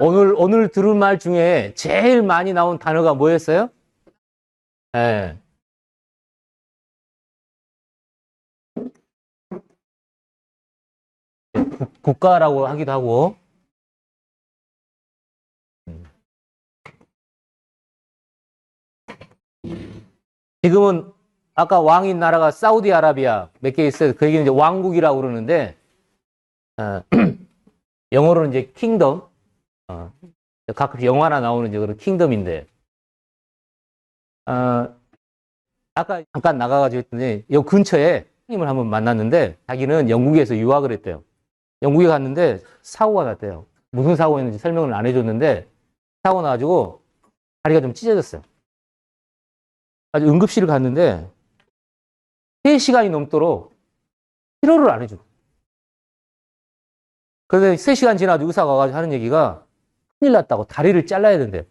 오늘 들은 말 중에 제일 많이 나온 단어가 뭐였어요? 예. 국가라고 하기도 하고. 지금은 아까 왕인 나라가 사우디아라비아 몇 개 있어요. 그 얘기는 이제 왕국이라고 그러는데, 어, 영어로는 이제 킹덤. 가끔 영화나 나오는 이제 그런 킹덤인데, 아까 잠깐 나가가지고 했더니, 요 근처에 형님을 한번 만났는데, 자기는 영국에서 유학을 했대요. 영국에 갔는데, 사고가 났대요. 무슨 사고였는지 설명을 안 해줬는데, 사고 나가지고, 다리가 좀 찢어졌어요. 아주 응급실을 갔는데, 3시간이 넘도록 치료를 안 해줘. 그래서 3시간 지나도 의사가 와가지고 하는 얘기가, 큰일 났다고 다리를 잘라야 된대.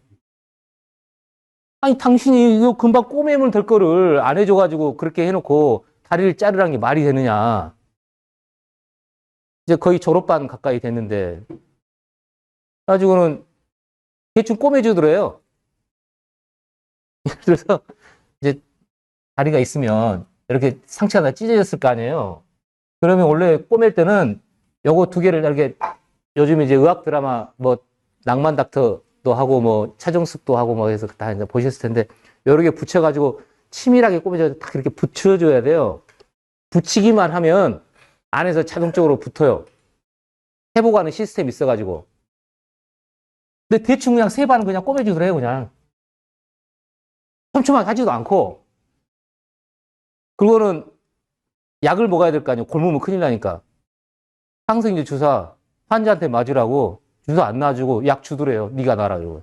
아니, 당신이 이거 금방 꼬매면 될 거를 안 해줘가지고 그렇게 해놓고 다리를 자르라는 게 말이 되느냐. 이제 거의 졸업반 가까이 됐는데, 가지고는 대충 꼬매주더래요. 그래서 이제 다리가 있으면 이렇게 상처가 다 찢어졌을 거 아니에요. 그러면 원래 꼬맬 때는 요거 2개를 이렇게 요즘 이제 의학 드라마 뭐 낭만 닥터도 하고 뭐 차정숙도 하고 뭐 해서 다 이제 보셨을 텐데 여러 개 붙여가지고 치밀하게 꼬매줘서 딱 이렇게 붙여줘야 돼요. 붙이기만 하면 안에서 자동적으로 붙어요. 회복하는 시스템이 있어가지고. 근데 대충 그냥 3번 그냥 꼬매주더래요, 그냥. 촘촘하게 하지도 않고. 그리고는 약을 먹어야 될 거 아니에요. 굶으면 큰일 나니까. 항생제 주사 환자한테 맞으라고 주사 안 놔주고 약 주더래요. 네가 놔라 이러고.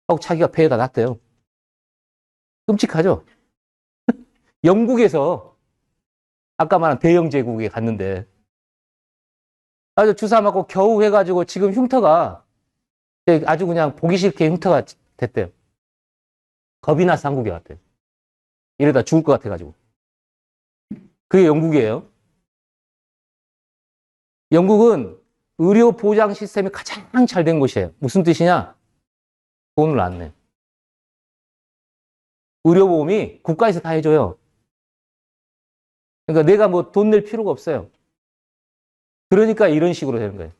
하고 자기가 배에다 놨대요. 끔찍하죠? 영국에서 아까 말한 대영 제국에 갔는데 아주 주사 맞고 겨우 해가지고 지금 흉터가 아주 그냥 보기 싫게 흉터가 됐대요. 겁이 나서 한국에 왔대요. 이러다 죽을 것 같아가지고. 그게 영국이에요. 영국은 의료 보장 시스템이 가장 잘 된 곳이에요. 무슨 뜻이냐? 돈을 안 내. 의료보험이 국가에서 다 해줘요. 그러니까 내가 뭐 돈 낼 필요가 없어요. 그러니까 이런 식으로 되는 거예요.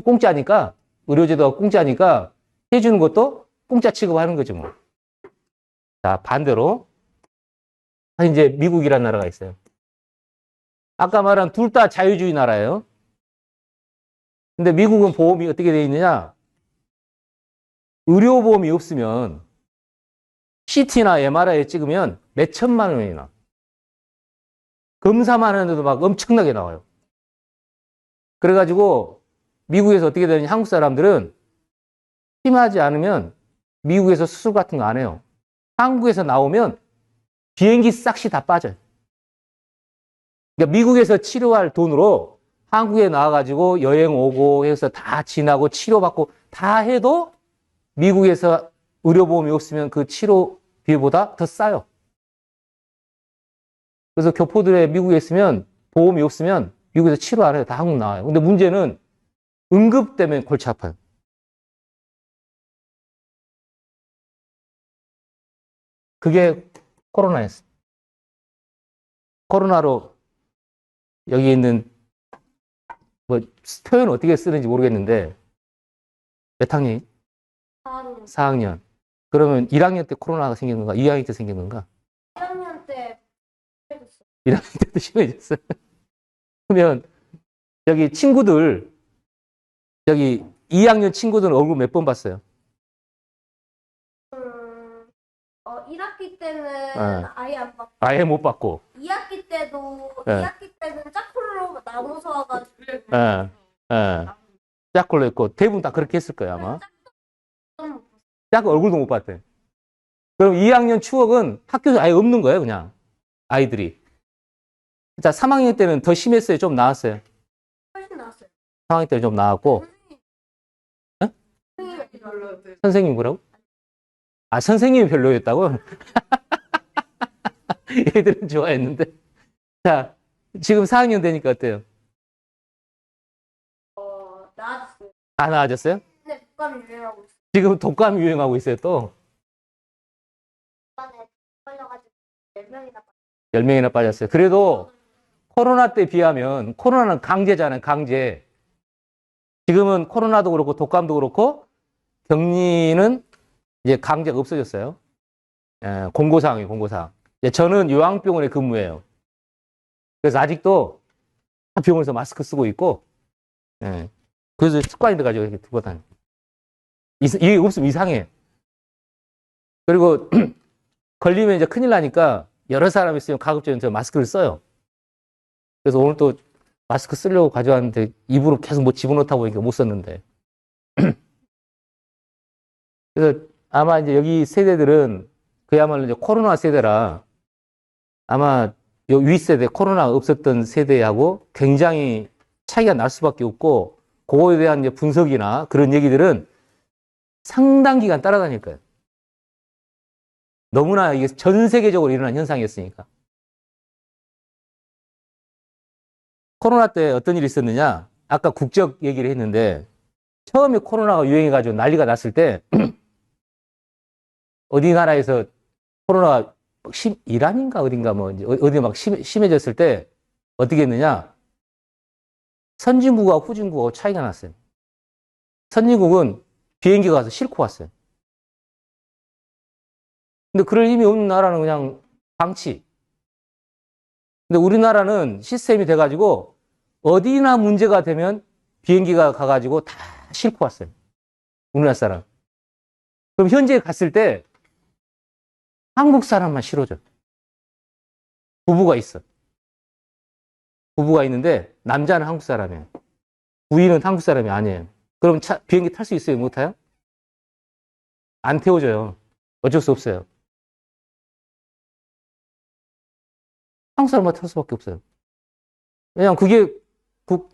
공짜니까, 의료제도가 공짜니까 해주는 것도 공짜 취급하는 거죠, 뭐. 자, 반대로. 이제 미국이라는 나라가 있어요. 아까 말한 둘 다 자유주의 나라예요. 근데 미국은 보험이 어떻게 되어 있느냐? 의료보험이 없으면 CT나 MRI 찍으면 몇 천만 원이나. 검사만 하는데도 막 엄청나게 나와요. 그래가지고 미국에서 어떻게 되느냐? 한국 사람들은 심하지 않으면 미국에서 수술 같은 거 안 해요. 한국에서 나오면 비행기 싹시 다 빠져요. 그러니까 미국에서 치료할 돈으로 한국에 나와가지고 여행 오고 해서 다 지나고 치료받고 다 해도 미국에서 의료보험이 없으면 그 치료비보다 더 싸요. 그래서 교포들의 미국에 있으면 보험이 없으면 미국에서 치료 안 해요. 다 한국 나와요. 근데 문제는 응급 때문에 골치 아파요. 그게 코로나였어요. 코로나로 여기 있는 뭐 표현 어떻게 쓰는지 모르겠는데 몇 학년? 4학년. 4학년. 그러면 1학년 때 코로나가 생긴 건가? 2학년 때 생긴 건가? 1학년 때 해줬어. 1학년 때도 심해졌어요. 그러면 여기 친구들 여기 2학년 친구들 얼굴 몇 번 봤어요? 1학기 때는 네. 아예 안 받고 아예 못 봤고. 2학기 때도 네. 2학기 때는 짝꿍으로 나눠서 와가지고 예, 예. 짝걸로 했고 대부분 다 그렇게 했을 거예요 아마. 짝 얼굴도 못 봤대. 그럼 2학년 추억은 학교에서 아예 없는 거예요 그냥 아이들이. 자 3학년 때는 더 심했어요. 좀 나았어요. 훨씬 나았어요. 3학년 때는 좀 나았고. 예? 선생님 뭐라고? 아 선생님이 별로였다고? 애들은 좋아했는데. 자 지금 4학년 되니까 어때요? 다 나아졌어요? 근데 독감이 유행하고 있어요. 지금 독감이 유행하고 있어요, 또. 이번에 걸려가지고 10명이나 10명이나 빠졌어요. 그래도 코로나 때 비하면 코로나는 강제잖아요, 강제. 지금은 코로나도 그렇고 독감도 그렇고 격리는 이제 강제가 없어졌어요. 예, 공고사항이에요, 공고사항. 예, 저는 요양병원에 근무해요. 그래서 아직도 병원에서 마스크 쓰고 있고, 예, 그래서 습관이 돼가지고 이렇게 두고 다녀요. 이게 없으면 이상해. 그리고 걸리면 이제 큰일 나니까 여러 사람 있으면 가급적이면 저 마스크를 써요. 그래서 오늘 또 마스크 쓰려고 가져왔는데 입으로 계속 뭐 집어넣다 보니까 못 썼는데. 그래서 아마 이제 여기 세대들은 그야말로 이제 코로나 세대라 아마 요 윗세대, 코로나 없었던 세대하고 굉장히 차이가 날 수밖에 없고, 그거에 대한 이제 분석이나 그런 얘기들은 상당 기간 따라다닐 거예요. 너무나 이게 전 세계적으로 일어난 현상이었으니까. 코로나 때 어떤 일이 있었느냐? 아까 국적 얘기를 했는데, 처음에 코로나가 유행해가지고 난리가 났을 때, 어디 나라에서 코로나가 이란인가 어딘가 뭐, 어디 막 심해졌을 때, 어떻게 했느냐? 선진국과 후진국하고 차이가 났어요. 선진국은 비행기가 가서 싣고 왔어요. 근데 그럴 힘이 없는 나라는 그냥 방치. 근데 우리나라는 시스템이 돼가지고 어디나 문제가 되면 비행기가 가가지고 다 싣고 왔어요. 우리나라 사람. 그럼 현지에 갔을 때 한국 사람만 실어줘. 부부가 있어. 부부가 있는데 남자는 한국 사람이에요. 부인은 한국 사람이 아니에요. 그럼 비행기 탈 수 있어요? 못 타요? 안 태워줘요. 어쩔 수 없어요. 한국 사람만 탈 수밖에 없어요. 왜냐면 그게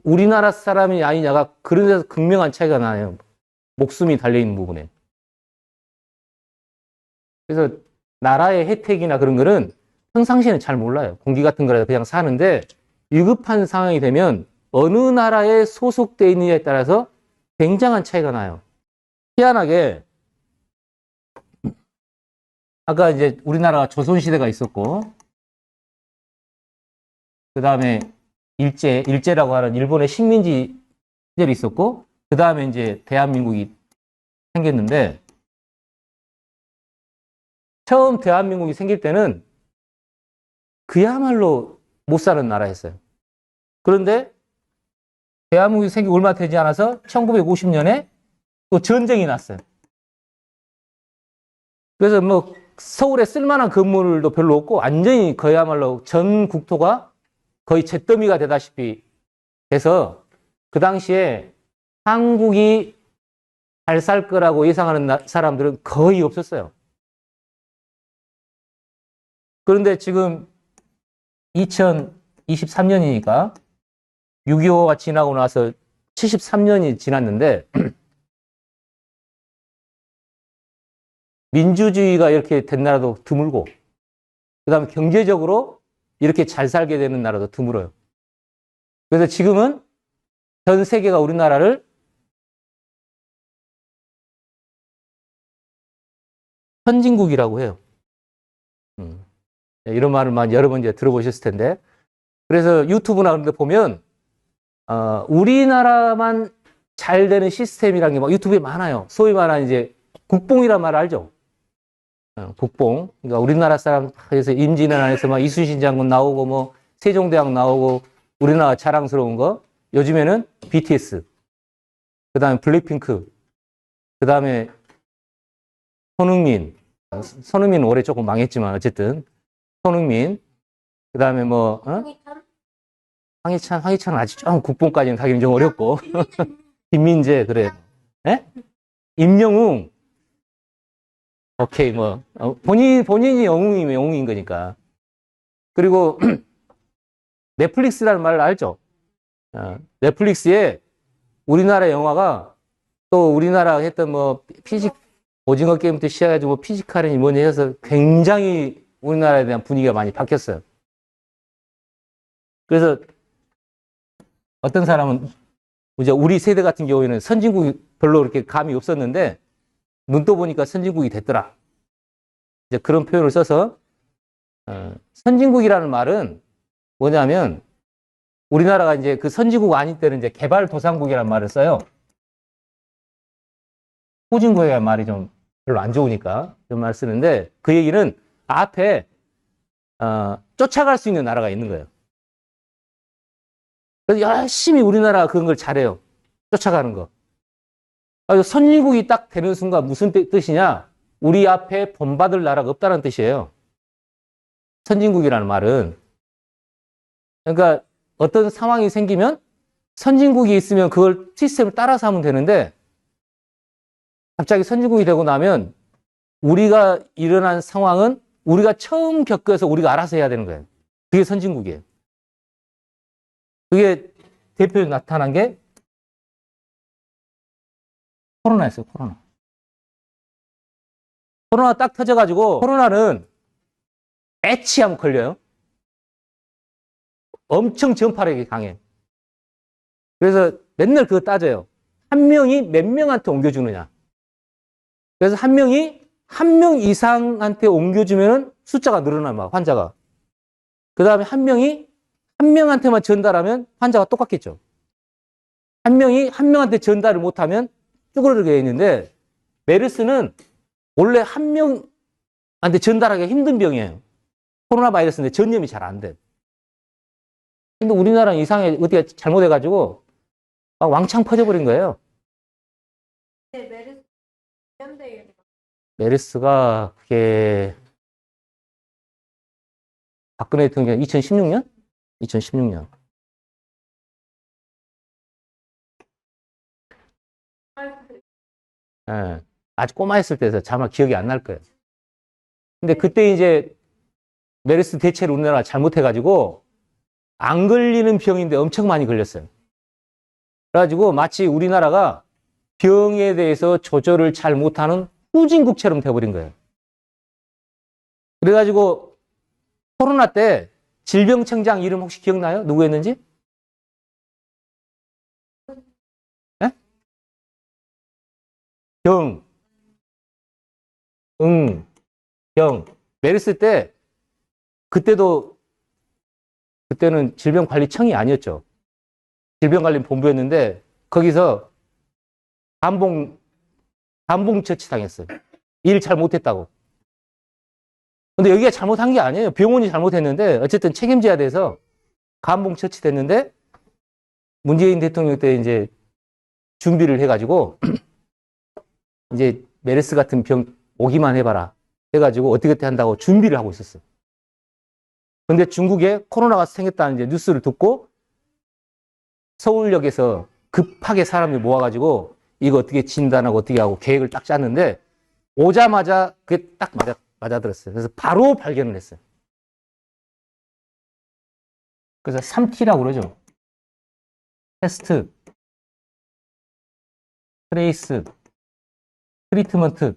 우리나라 사람이 아니냐가 그런 데서 극명한 차이가 나요. 목숨이 달려있는 부분에. 그래서 나라의 혜택이나 그런 거는 평상시에는 잘 몰라요. 공기 같은 거라도 그냥 사는데 위급한 상황이 되면 어느 나라에 소속되어 있느냐에 따라서 굉장한 차이가 나요. 희한하게 아까 이제 우리나라가 조선시대가 있었고, 그 다음에 일제라고 하는 일본의 식민지 시절이 있었고, 그 다음에 이제 대한민국이 생겼는데, 처음 대한민국이 생길 때는 그야말로 못 사는 나라였어요. 그런데 대한민국이 생기고 얼마 되지 않아서 1950년에 또 전쟁이 났어요. 그래서 뭐 서울에 쓸만한 건물도 별로 없고 완전히 그야말로 전 국토가 거의 잿더미가 되다시피 해서 그 당시에 한국이 잘 살 거라고 예상하는 사람들은 거의 없었어요. 그런데 지금 2023년이니까 6.25가 지나고 나서 73년이 지났는데 민주주의가 이렇게 된 나라도 드물고, 그 다음에 경제적으로 이렇게 잘 살게 되는 나라도 드물어요. 그래서 지금은 전 세계가 우리나라를 선진국이라고 해요. 이런 말을 여러 번 이제 들어보셨을 텐데. 그래서 유튜브나 그런 데 보면, 우리나라만 잘 되는 시스템이라는 게 막 유튜브에 많아요. 소위 말하는 이제 국뽕이란 말 알죠? 국뽕. 그러니까 우리나라 사람, 그래서 임진왜란 안에서 막 이순신 장군 나오고, 뭐, 세종대왕 나오고, 우리나라 자랑스러운 거. 요즘에는 BTS. 그 다음에 블랙핑크. 그 다음에 손흥민. 손흥민은 올해 조금 망했지만, 어쨌든. 손흥민. 그 다음에 뭐, 황희찬은 아직 좀 국뽕까지는 가기는 좀 어렵고. 김민재, 그래. 예? 임영웅. 오케이, 뭐. 본인이 영웅이면 영웅인 거니까. 그리고 넷플릭스라는 말을 알죠? 넷플릭스에 우리나라 영화가 또 우리나라 했던 뭐 오징어 게임부터 시작해가지고 뭐 피지컬이니 뭐니 해서 굉장히 우리나라에 대한 분위기가 많이 바뀌었어요. 그래서 어떤 사람은 이제 우리 세대 같은 경우에는 선진국이 별로 그렇게 감이 없었는데 눈 떠보니까 선진국이 됐더라. 이제 그런 표현을 써서 선진국이라는 말은 뭐냐면 우리나라가 이제 그 선진국 아닌 때는 이제 개발도상국이라는 말을 써요. 후진국이라는 말이 좀 별로 안 좋으니까 이런 말 쓰는데 그 얘기는 앞에 쫓아갈 수 있는 나라가 있는 거예요. 그래서 열심히 우리나라가 그런 걸 잘해요. 쫓아가는 거. 선진국이 딱 되는 순간 무슨 뜻이냐? 우리 앞에 본받을 나라가 없다는 뜻이에요. 선진국이라는 말은. 그러니까 어떤 상황이 생기면 선진국이 있으면 그걸 시스템을 따라서 하면 되는데 갑자기 선진국이 되고 나면 우리가 일어난 상황은 우리가 처음 겪어서 우리가 알아서 해야 되는 거예요. 그게 선진국이에요. 그게 대표로 나타난 게 코로나였어요, 코로나. 코로나 딱 터져가지고 코로나는 애치하면 걸려요. 엄청 전파력이 강해. 그래서 맨날 그거 따져요. 한 명이 몇 명한테 옮겨주느냐. 그래서 한 명이 한 명 이상한테 옮겨주면 숫자가 늘어나, 막 환자가. 그 다음에 한 명이 한 명한테만 전달하면 환자가 똑같겠죠. 한 명이 한 명한테 전달을 못하면 쭈그러들게 있는데 메르스는 원래 한 명한테 전달하기가 힘든 병이에요. 코로나 바이러스인데 전염이 잘 안 돼. 근데 우리나라는 이상하게 어떻게 잘못해가지고 막 왕창 퍼져버린 거예요. 네, 메르스 현대 메르스가 그게 박근혜 대통령 2016년? 2016년. 예, 아주 꼬마했을 때서 아마 기억이 안 날 거예요. 근데 그때 이제 메르스 대체를 우리나라가 잘못해가지고 안 걸리는 병인데 엄청 많이 걸렸어요. 그래가지고 마치 우리나라가 병에 대해서 조절을 잘 못하는 후진국처럼 돼버린 거예요. 그래가지고 코로나 때 질병청장 이름 혹시 기억나요? 누구였는지? 네? 경, 응, 경. 메르스 때 그때는 질병관리청이 아니었죠. 질병관리본부였는데 거기서 감봉 처치 당했어요. 일 잘 못했다고. 근데 여기가 잘못한 게 아니에요. 병원이 잘못했는데 어쨌든 책임져야 돼서 감봉 처치됐는데 문재인 대통령 때 이제 준비를 해가지고 이제 메르스 같은 병 오기만 해봐라 해가지고 어떻게 한다고 준비를 하고 있었어요. 근데 중국에 코로나가 생겼다는 이제 뉴스를 듣고 서울역에서 급하게 사람들 모아가지고 이거 어떻게 진단하고 어떻게 하고 계획을 딱 짰는데 오자마자 그게 딱 맞아들었어요. 그래서 바로 발견을 했어요. 그래서 3T라고 그러죠. 테스트, 트레이스, 트리트먼트.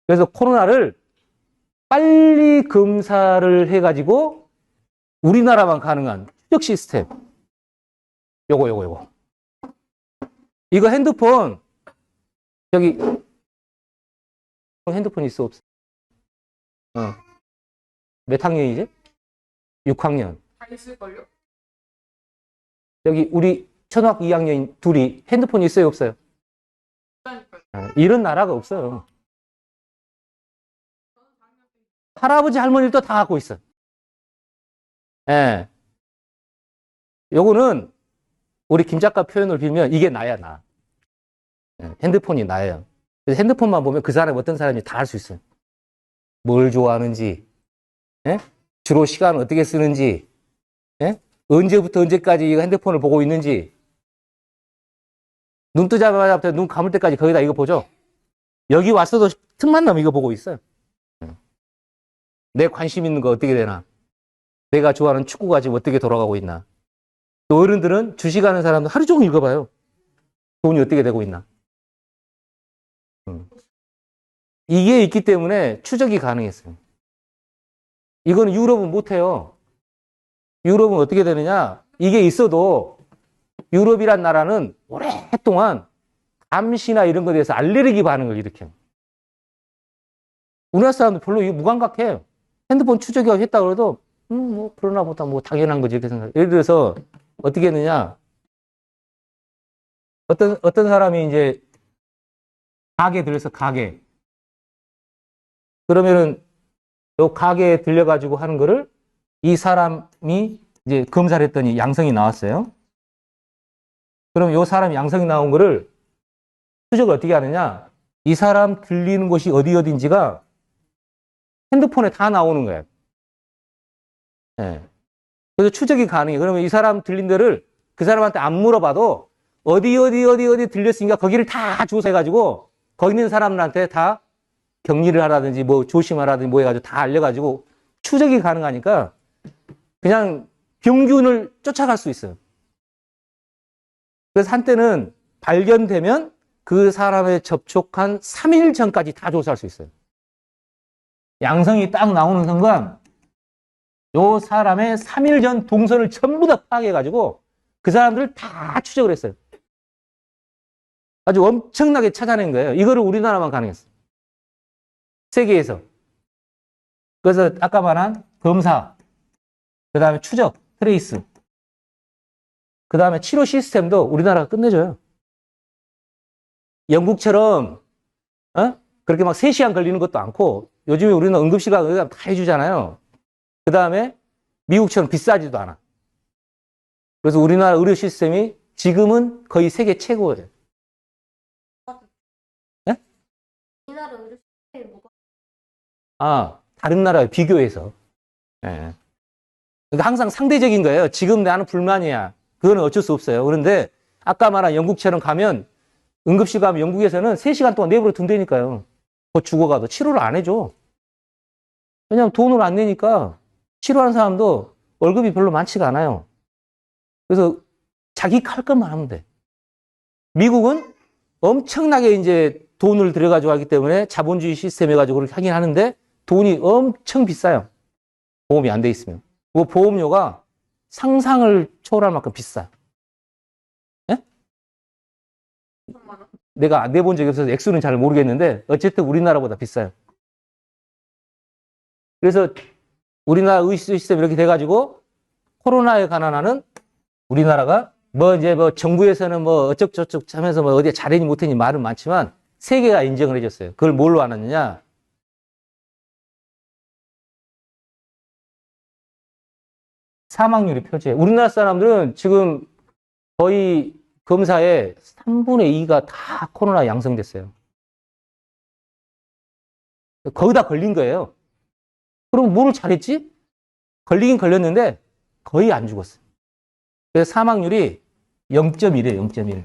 그래서 코로나를 빨리 검사를 해가지고 우리나라만 가능한 추적 시스템. 요거. 이거 핸드폰, 저기, 핸드폰 있어, 없어? 몇 학년이지? 6학년. 다 있을걸요? 여기 우리 초등학교 2학년 둘이 핸드폰 있어요, 없어요? 이런 나라가 없어요. 할아버지, 할머니도 다 갖고 있어. 예. 요거는 우리 김 작가 표현을 빌면 이게 나야, 나. 예, 핸드폰이 나예요. 그래서 핸드폰만 보면 그 사람이 어떤 사람인지 다 알 수 있어요. 뭘 좋아하는지, 예? 주로 시간을 어떻게 쓰는지, 예? 언제부터 언제까지 이 핸드폰을 보고 있는지, 눈 뜨자마자 눈 감을 때까지 거기다 이거 보죠? 여기 왔어도 틈만 나면 이거 보고 있어요. 내 관심 있는 거 어떻게 되나? 내가 좋아하는 축구가 지금 어떻게 돌아가고 있나? 또 어른들은 주식하는 사람도 하루 종일 읽어봐요. 돈이 어떻게 되고 있나? 이게 있기 때문에 추적이 가능했어요. 이거는 유럽은 못해요. 유럽은 어떻게 되느냐? 이게 있어도 유럽이란 나라는 오랫동안 감시나 이런 것에 대해서 알레르기 반응을 일으켜요. 우리나라 사람들 별로 이거 무감각해요. 핸드폰 추적이 했다 그래도 뭐 그러나 보다 뭐 당연한 거지 이렇게 생각해요. 예를 들어서 어떻게 했느냐. 어떤 사람이 이제 가게 들려서 가게. 그러면은 요 가게에 들려가지고 하는 거를 이 사람이 이제 검사를 했더니 양성이 나왔어요. 그럼 요 사람이 양성이 나온 거를 추적을 어떻게 하느냐. 이 사람 들리는 곳이 어디인지가 핸드폰에 다 나오는 거예요. 예. 그래서 추적이 가능해요. 그러면 이 사람 들린 데를 그 사람한테 안 물어봐도 어디 들렸으니까 거기를 다 조사해가지고 거기 있는 사람들한테 다 격리를 하라든지 뭐 조심하라든지 뭐 해가지고 다 알려가지고 추적이 가능하니까 그냥 병균을 쫓아갈 수 있어요. 그래서 한때는 발견되면 그 사람에 접촉한 3일 전까지 다 조사할 수 있어요. 양성이 딱 나오는 순간 요 사람의 3일 전 동선을 전부 다 파악해가지고 그 사람들을 다 추적을 했어요. 아주 엄청나게 찾아낸 거예요. 이거를 우리나라만 가능했어요. 세계에서. 그래서 아까 말한 검사, 그 다음에 추적, 트레이스, 그 다음에 치료 시스템도 우리나라가 끝내줘요. 영국처럼 그렇게 막 3시간 걸리는 것도 않고 요즘에 우리는 응급시간 다 해주잖아요. 그 다음에 미국처럼 비싸지도 않아. 그래서 우리나라 의료 시스템이 지금은 거의 세계 최고예요. 네? 우리나라 의료 시스템이 뭐가 다른 나라에 비교해서. 네. 그러니까 항상 상대적인 거예요. 지금 나는 불만이야. 그거는 어쩔 수 없어요. 그런데 아까 말한 영국처럼 가면 응급실 가면 영국에서는 3시간 동안 내버려 둔다니까요. 더 죽어가도 치료를 안 해줘. 왜냐하면 돈을 안 내니까 치료하는 사람도 월급이 별로 많지가 않아요. 그래서 자기 할 것만 하면 돼. 미국은 엄청나게 이제 돈을 들여가지고 하기 때문에 자본주의 시스템 해가지고 그렇게 하긴 하는데 돈이 엄청 비싸요. 보험이 안 돼 있으면. 그 보험료가 상상을 초월할 만큼 비싸요. 예? 내가 안 내본 적이 없어서 액수는 잘 모르겠는데 어쨌든 우리나라보다 비싸요. 그래서 우리나라 의료 시스템이 이렇게 돼가지고 코로나에 관한 한은 우리나라가 뭐 이제 뭐 정부에서는 뭐 어쩌고저쩌고 하면서 뭐 어디에 잘했니 못했니 말은 많지만 세계가 인정을 해줬어요. 그걸 뭘로 알았느냐? 사망률이 표지예요. 우리나라 사람들은 지금 거의 검사의 3분의 2가 다 코로나 양성됐어요. 거의 다 걸린 거예요. 그럼 뭐를 잘했지? 걸리긴 걸렸는데 거의 안 죽었어요. 그래서 사망률이 0.1이에요. 0.1.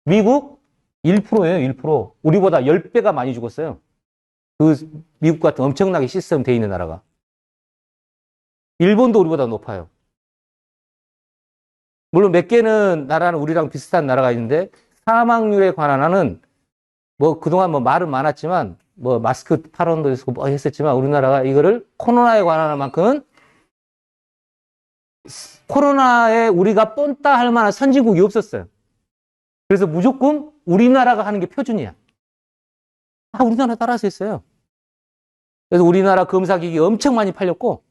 미국 1%예요. 1%. 우리보다 10배가 많이 죽었어요. 그 미국 같은 엄청나게 시스템 돼 있는 나라가. 일본도 우리보다 높아요. 물론 몇 개는 나라는 우리랑 비슷한 나라가 있는데 사망률에 관한 한은 뭐 그동안 뭐 말은 많았지만 뭐 마스크 탈원도 있고 뭐 했었지만 우리나라가 이거를 코로나에 관한 만큼은 코로나에 우리가 뻔따 할 만한 선진국이 없었어요. 그래서 무조건 우리나라가 하는 게 표준이야. 우리나라 따라서 했어요. 그래서 우리나라 검사기기 엄청 많이 팔렸고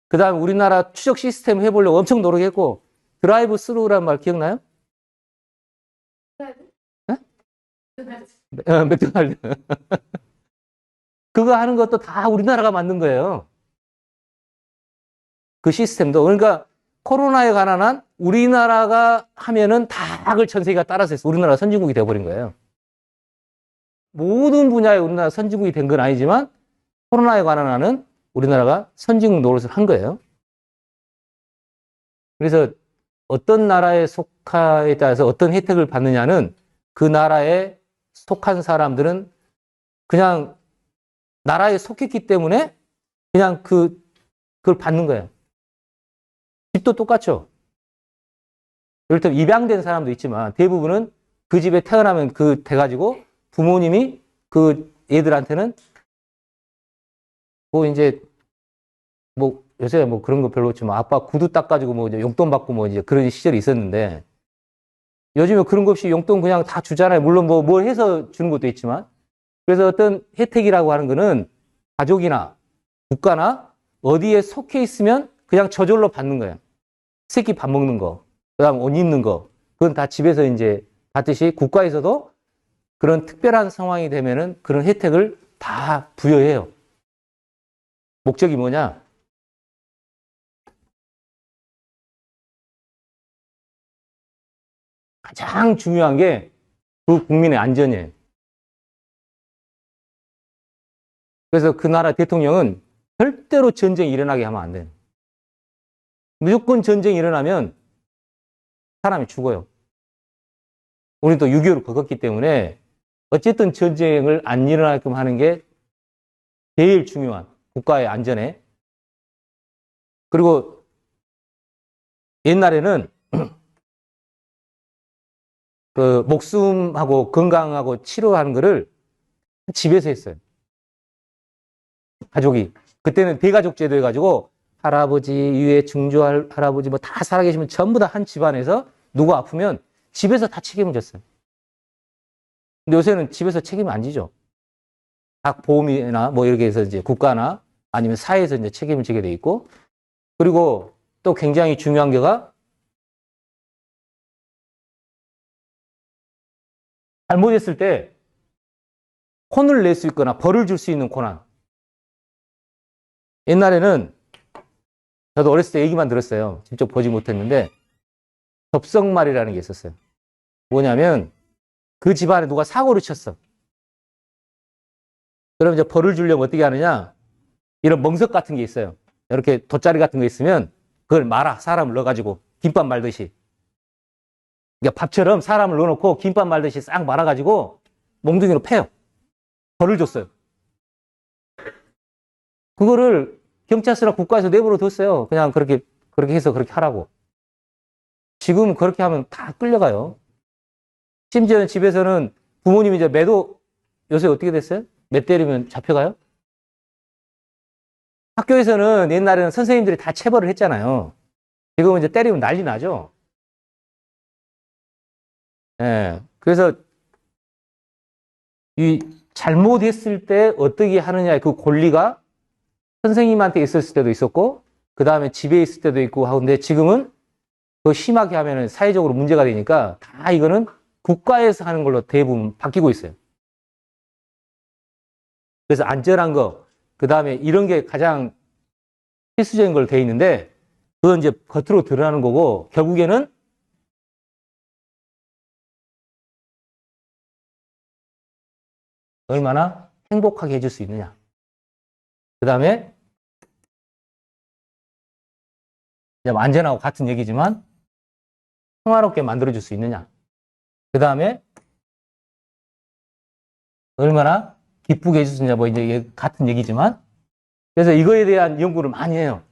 그 다음에 우리나라 추적 시스템 해보려고 엄청 노력했고 드라이브 스루라는 말 기억나요? 네? 맥도날드. 그거 하는 것도 다 우리나라가 만든 거예요. 그 시스템도. 그러니까 코로나에 관한 한 우리나라가 하면은 다 그걸 전 세계가 따라서 했어. 우리나라가 선진국이 돼버린 거예요. 모든 분야에 우리나라 선진국이 된 건 아니지만 코로나에 관한 한은 우리나라가 선진국 노릇을 한 거예요. 그래서 어떤 나라에 속하에 따라서 어떤 혜택을 받느냐는 그 나라에 속한 사람들은 그냥 나라에 속했기 때문에 그냥 그걸 받는 거예요. 집도 똑같죠. 이를테면 입양된 사람도 있지만 대부분은 그 집에 태어나면 그 돼가지고 부모님이 그 애들한테는 뭐 이제 뭐 요새 뭐 그런 거 별로 없지만 아빠 구두 닦아주고 뭐 이제 용돈 받고 뭐 이제 그런 시절이 있었는데 요즘에 그런 거 없이 용돈 그냥 다 주잖아요. 물론 뭐 해서 주는 것도 있지만. 그래서 어떤 혜택이라고 하는 거는 가족이나 국가나 어디에 속해 있으면 그냥 저절로 받는 거예요. 새끼 밥 먹는 거, 그다음 옷 입는 거, 그건 다 집에서 이제 받듯이 국가에서도 그런 특별한 상황이 되면은 그런 혜택을 다 부여해요. 목적이 뭐냐? 가장 중요한 게 그 국민의 안전이에요. 그래서 그 나라 대통령은 절대로 전쟁이 일어나게 하면 안 돼요. 무조건 전쟁이 일어나면 사람이 죽어요. 우리는 또 6.25를 겪었기 때문에 어쨌든 전쟁을 안 일어나게끔 하는 게 제일 중요한 국가의 안전에. 그리고 옛날에는 그 목숨하고 건강하고 치료하는 거를 집에서 했어요. 가족이. 그때는 대가족제도 해가지고 할아버지, 위에 증조할 할아버지 뭐 다 살아계시면 전부 다 한 집안에서 누구 아프면 집에서 다 책임을 졌어요. 근데 요새는 집에서 책임 안 지죠. 각 보험이나 뭐 이렇게 해서 이제 국가나 아니면 사회에서 이제 책임을 지게 돼 있고, 그리고 또 굉장히 중요한 게가 잘못했을 때 혼을 낼 수 있거나 벌을 줄 수 있는 권한. 옛날에는 저도 어렸을 때 얘기만 들었어요. 직접 보지 못했는데 접석말이라는 게 있었어요. 뭐냐면 그 집안에 누가 사고를 쳤어. 그럼 이제 벌을 주려면 어떻게 하느냐? 이런 멍석 같은 게 있어요. 이렇게 돗자리 같은 거 있으면 그걸 말아. 사람을 넣어가지고 김밥 말듯이. 그러니까 밥처럼 사람을 넣어놓고 김밥 말듯이 싹 말아가지고 몽둥이로 패요. 벌을 줬어요. 그거를 경찰서나 국가에서 내버려 뒀어요. 그냥 그렇게 해서 그렇게 하라고. 지금 그렇게 하면 다 끌려가요. 심지어는 집에서는 부모님이 이제 매도, 요새 어떻게 됐어요? 매 때리면 잡혀가요? 학교에서는 옛날에는 선생님들이 다 체벌을 했잖아요. 지금은 이제 때리면 난리 나죠? 예. 그래서 이 잘못했을 때 어떻게 하느냐의 그 권리가 선생님한테 있었을 때도 있었고, 그 다음에 집에 있을 때도 있고 하는데 지금은 더 심하게 하면은 사회적으로 문제가 되니까 다 이거는 국가에서 하는 걸로 대부분 바뀌고 있어요. 그래서 안전한 거, 그 다음에 이런 게 가장 필수적인 걸로 돼 있는데, 그건 이제 겉으로 드러나는 거고, 결국에는 얼마나 행복하게 해줄 수 있느냐. 그 다음에 안전하고 같은 얘기지만 평화롭게 만들어줄 수 있느냐. 그 다음에 얼마나 기쁘게 해줄 수 있느냐. 뭐 이제 같은 얘기지만, 그래서 이거에 대한 연구를 많이 해요.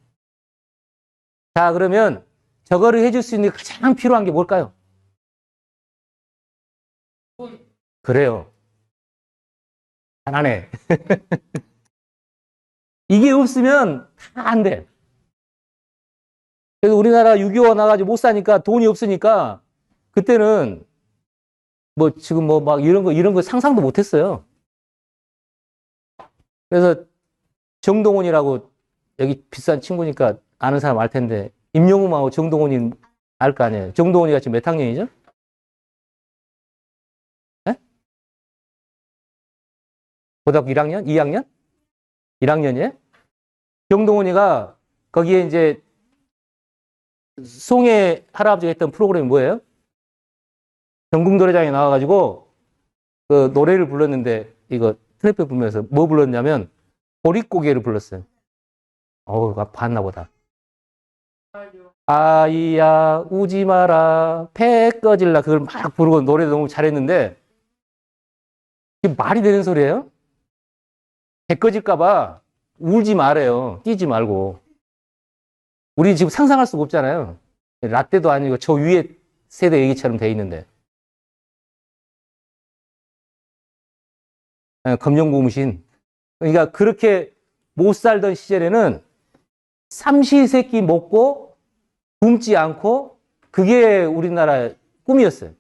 자, 그러면 저거를 해줄 수 있는 가장 필요한 게 뭘까요? 그래요. 잘하네. 이게 없으면 다 안 돼. 그래서 우리나라 6.25 나가지고 못 사니까 돈이 없으니까 그때는 뭐 지금 뭐 막 이런 거 상상도 못 했어요. 그래서 정동원이라고 여기 비싼 친구니까 아는 사람 알 텐데 임영웅하고 정동원이 알 거 아니에요. 정동원이가 지금 몇 학년이죠? 네? 고등학교 1학년? 2학년? 1학년이에요? 정동원이가 거기에 이제 송혜 할아버지가 했던 프로그램이 뭐예요? 전국 노래장에 나와가지고 그 노래를 불렀는데 이거 트래프 부르면서 뭐 불렀냐면 보릿고개를 불렀어요. 어우, 봤나 보다. 아이야 우지 마라 배 꺼질라 그걸 막 부르고 노래 너무 잘했는데 이게 말이 되는 소리예요? 배 꺼질까 봐 울지 말아요. 뛰지 말고. 우리 지금 상상할 수가 없잖아요. 라떼도 아니고 저 위에 세대 얘기처럼 돼 있는데. 검정고무신. 그러니까 그렇게 못 살던 시절에는 삼시세끼 먹고 굶지 않고 그게 우리나라 꿈이었어요.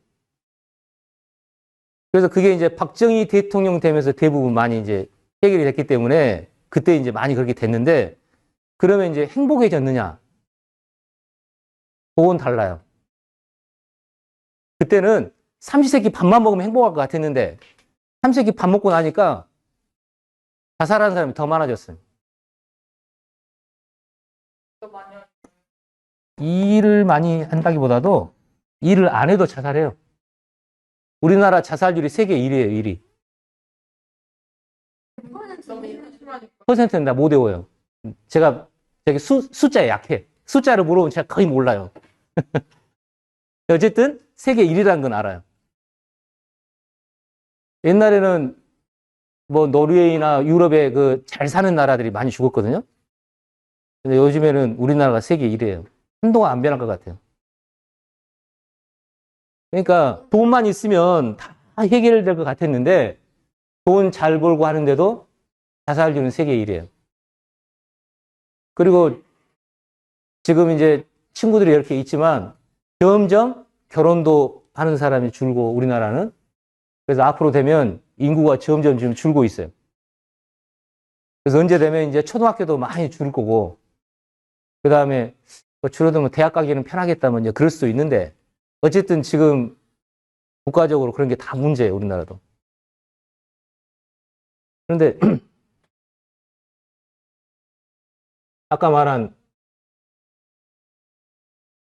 그래서 그게 이제 박정희 대통령 되면서 대부분 많이 이제 해결이 됐기 때문에 그때 이제 많이 그렇게 됐는데 그러면 이제 행복해졌느냐? 그건 달라요. 그때는 삼시세끼 밥만 먹으면 행복할 것 같았는데 삼시세끼 밥 먹고 나니까 자살하는 사람이 더 많아졌어요. 일을 많이 한다기보다도 일을 안 해도 자살해요. 우리나라 자살률이 세계 1위예요, 1위. 퍼센트는 나 못 외워요. 제가 되게 숫자에 약해. 숫자를 물어보면 제가 거의 몰라요. 어쨌든 세계 1위라는 건 알아요. 옛날에는 뭐 노르웨이나 유럽의 그 잘 사는 나라들이 많이 죽었거든요. 근데 요즘에는 우리나라가 세계 1위예요. 한동안 안 변할 것 같아요. 그러니까 돈만 있으면 다 해결될 것 같았는데 돈 잘 벌고 하는데도 자살률은 세계 1위예요. 그리고 지금 이제 친구들이 이렇게 있지만 점점 결혼도 하는 사람이 줄고 우리나라는 그래서 앞으로 되면 인구가 점점 지금 줄고 있어요. 그래서 언제 되면 이제 초등학교도 많이 줄 거고 그 다음에 뭐 줄어들면 대학 가기는 편하겠다면 이제 그럴 수도 있는데 어쨌든 지금 국가적으로 그런 게 다 문제예요, 우리나라도. 그런데 아까 말한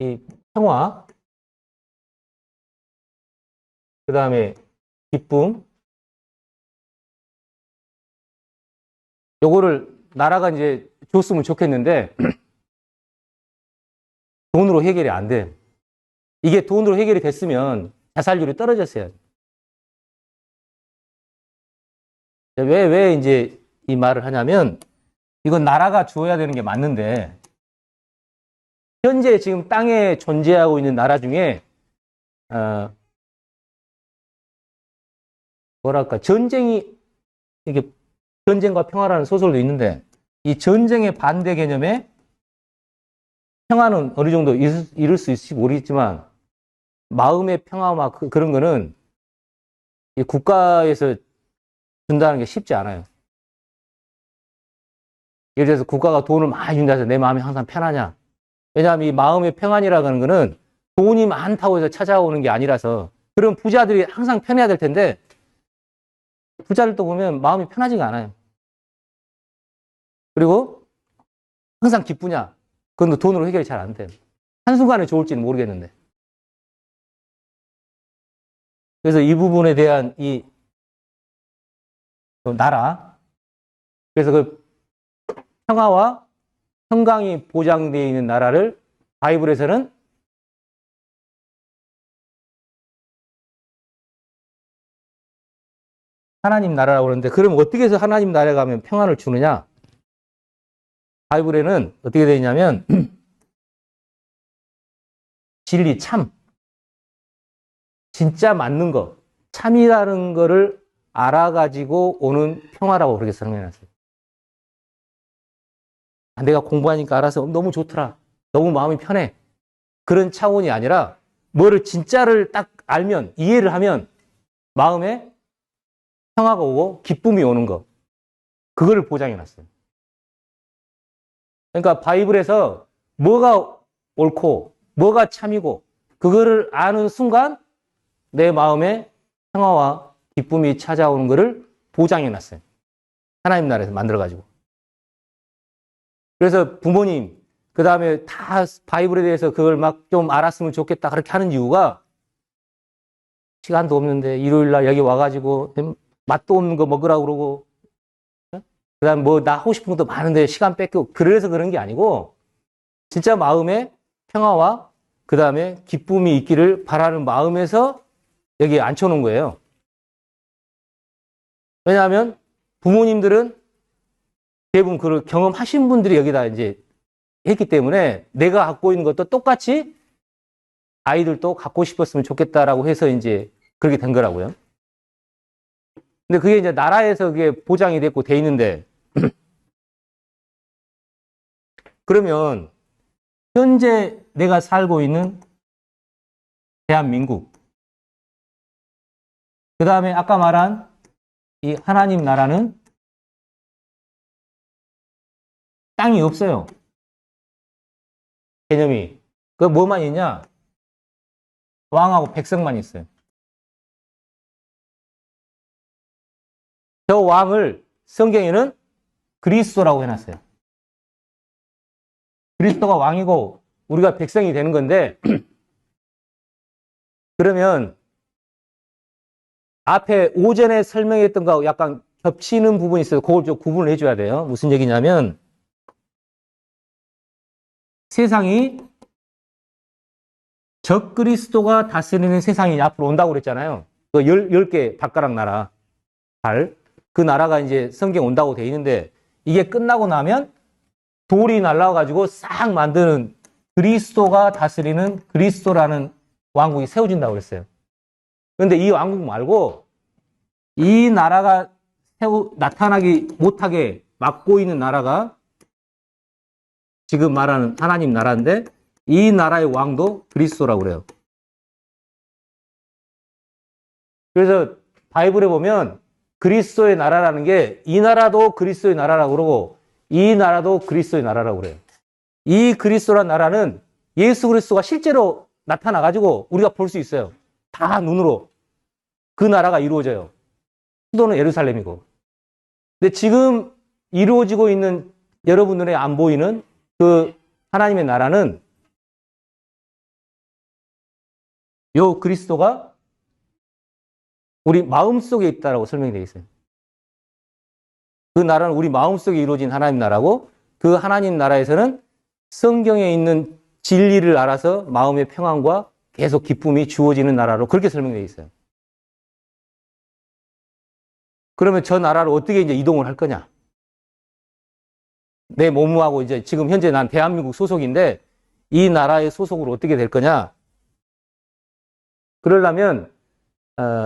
이 평화, 그 다음에 기쁨, 요거를 나라가 이제 줬으면 좋겠는데 돈으로 해결이 안 돼. 이게 돈으로 해결이 됐으면 자살률이 떨어졌어요. 왜 이제 이 말을 하냐면 이건 나라가 주어야 되는 게 맞는데 현재 지금 땅에 존재하고 있는 나라 중에 뭐랄까 이게 전쟁과 평화라는 소설도 있는데 이 전쟁의 반대 개념에 평화는 어느 정도 이룰 수 있을지 모르겠지만 마음의 평화와 그런 거는 이 국가에서 준다는 게 쉽지 않아요. 예를 들어서 국가가 돈을 많이 준다 해서 내 마음이 항상 편하냐? 왜냐하면 이 마음의 평안이라고 하는 거는 돈이 많다고 해서 찾아오는 게 아니라서 그런 부자들이 항상 편해야 될 텐데 부자들도 보면 마음이 편하지가 않아요. 그리고 항상 기쁘냐? 그건 돈으로 해결이 잘 안 돼요. 한순간에 좋을지는 모르겠는데. 그래서 이 부분에 대한 이 나라, 그래서 그 평화와 평강이 보장되어 있는 나라를 바이블에서는 하나님 나라라고 그러는데 그럼 어떻게 해서 하나님 나라에 가면 평안을 주느냐? 바이블에는 어떻게 되어 있냐면 진리, 참, 진짜 맞는 거, 참이라는 거를 알아가지고 오는 평화라고 그렇게 설명해놨어요. 내가 공부하니까 알아서 너무 좋더라. 너무 마음이 편해. 그런 차원이 아니라 뭐를 진짜를 딱 알면 이해를 하면 마음에 평화가 오고 기쁨이 오는 거. 그거를 보장해놨어요. 그러니까 바이블에서 뭐가 옳고 뭐가 참이고 그거를 아는 순간 내 마음에 평화와 기쁨이 찾아오는 거를 보장해놨어요. 하나님 나라에서 만들어가지고. 그래서 부모님, 그 다음에 다 바이블에 대해서 그걸 막 좀 알았으면 좋겠다 그렇게 하는 이유가 시간도 없는데 일요일 날 여기 와가지고 맛도 없는 거 먹으라고 그러고 그 다음 뭐 나 하고 싶은 것도 많은데 시간 뺏고 그래서 그런 게 아니고 진짜 마음에 평화와 그 다음에 기쁨이 있기를 바라는 마음에서 여기에 앉혀놓은 거예요. 왜냐하면 부모님들은 대부분 그걸 경험하신 분들이 여기다 이제 했기 때문에 내가 갖고 있는 것도 똑같이 아이들도 갖고 싶었으면 좋겠다라고 해서 이제 그렇게 된 거라고요. 근데 그게 이제 나라에서 그게 보장이 됐고 돼 있는데 그러면 현재 내가 살고 있는 대한민국, 그 다음에 아까 말한 이 하나님 나라는 땅이 없어요. 개념이. 그 뭐만 있냐? 왕하고 백성만 있어요. 저 왕을 성경에는 그리스도라고 해놨어요. 그리스도가 왕이고 우리가 백성이 되는 건데 그러면 앞에 오전에 설명했던 거하고 약간 겹치는 부분이 있어요. 그걸 좀 구분을 해줘야 돼요. 무슨 얘기냐면 세상이 적그리스도가 다스리는 세상이 앞으로 온다고 그랬잖아요. 그 10개 발가락 나라, 그 나라가 이제 성경 온다고 돼 있는데 이게 끝나고 나면 돌이 날라와가지고 싹 만드는 그리스도가 다스리는 그리스도라는 왕국이 세워진다고 그랬어요. 그런데 이 왕국 말고 이 나라가 나타나기 못하게 막고 있는 나라가 지금 말하는 하나님 나라인데 이 나라의 왕도 그리스도라고 그래요. 그래서 바이블에 보면 그리스도의 나라라는 게 이 나라도 그리스도의 나라라고 그러고 이 나라도 그리스도의 나라라고 그래요. 이 그리스도란 나라는 예수 그리스도가 실제로 나타나가지고 우리가 볼 수 있어요. 다 눈으로. 그 나라가 이루어져요. 수도는 예루살렘이고. 근데 지금 이루어지고 있는 여러분 눈에 안 보이는 그 하나님의 나라는 요 그리스도가 우리 마음속에 있다라고 설명이 되어 있어요. 그 나라는 우리 마음속에 이루어진 하나님 나라고 그 하나님 나라에서는 성경에 있는 진리를 알아서 마음의 평안과 계속 기쁨이 주어지는 나라로 그렇게 설명되어 있어요. 그러면 저 나라를 어떻게 이제 이동을 할 거냐? 내 몸하고 이제 지금 현재 난 대한민국 소속인데 이 나라의 소속으로 어떻게 될 거냐? 그러려면